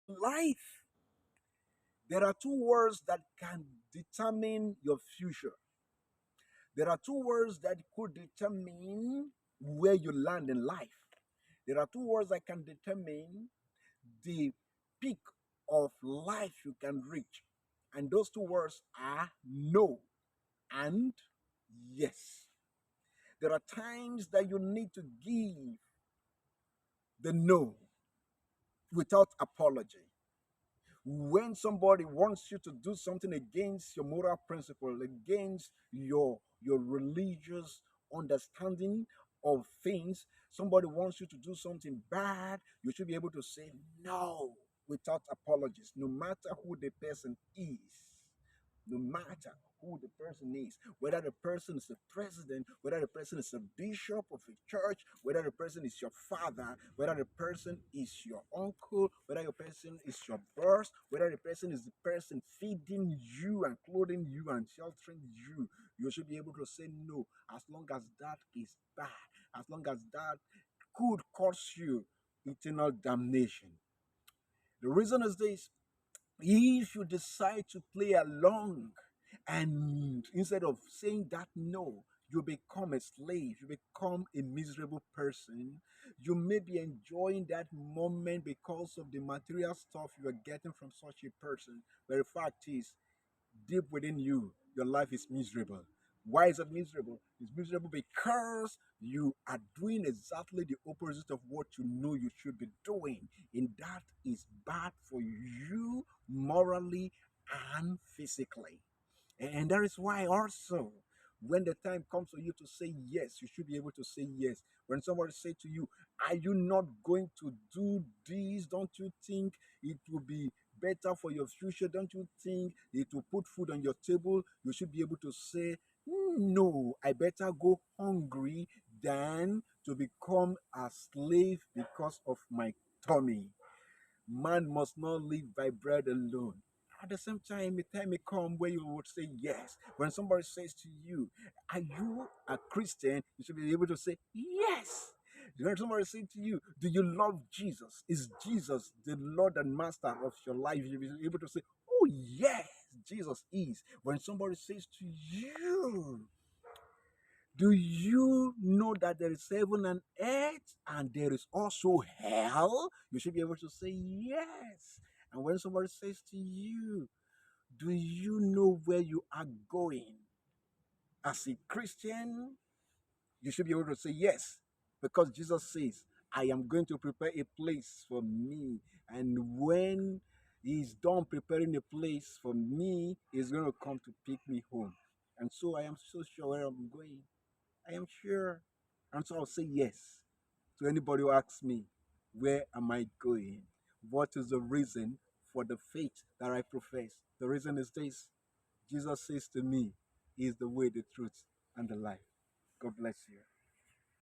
Life. There are two words that can determine your future. There are two words that could determine where you land in life. There are two words that can determine the peak of life you can reach. And those two words are no and yes. There are times that you need to give the no without apology. When somebody wants you to do something against your moral principle, against your religious understanding of things, somebody wants you to do something bad, you should be able to say no without apologies, no matter who the person is. No matter who the person is, whether the person is a president, whether the person is a bishop of a church, whether the person is your father, whether the person is your uncle, whether the person is your boss, whether the person is the person feeding you and clothing you and sheltering you, you should be able to say no as long as that is bad, as long as that could cause you eternal damnation. The reason is this: if you decide to play along and instead of saying that no, you become a slave, you become a miserable person, you may be enjoying that moment because of the material stuff you are getting from such a person, but the fact is, deep within you, your life is miserable. Why is it miserable? It's miserable because you are doing exactly the opposite of what you know you should be doing. And that is bad for you morally and physically. And that is why also when the time comes for you to say yes, you should be able to say yes. When somebody say to you, are you not going to do this? Don't you think it will be better for your future? Don't you think it will put food on your table? You should be able to say, no, I better go hungry than to become a slave because of my tummy. Man must not live by bread alone. At the same time, the time may come where you would say yes. When somebody says to you, are you a Christian? You should be able to say yes. When somebody say to you, do you love Jesus? Is Jesus the Lord and Master of your life? You should be able to say, oh yes, Jesus is. When somebody says to you, do you know that there is heaven and earth and there is also hell? You should be able to say yes. And when somebody says to you, do you know where you are going? As a Christian, you should be able to say yes. Because Jesus says, I am going to prepare a place for me. And when he's done preparing a place for me, he's going to come to pick me home. And so I am so sure where I'm going. I am sure. And so I'll say yes to anybody who asks me, where am I going? What is the reason for the faith that I profess? The reason is this: Jesus says to me, He is the way, the truth, and the life. God bless you.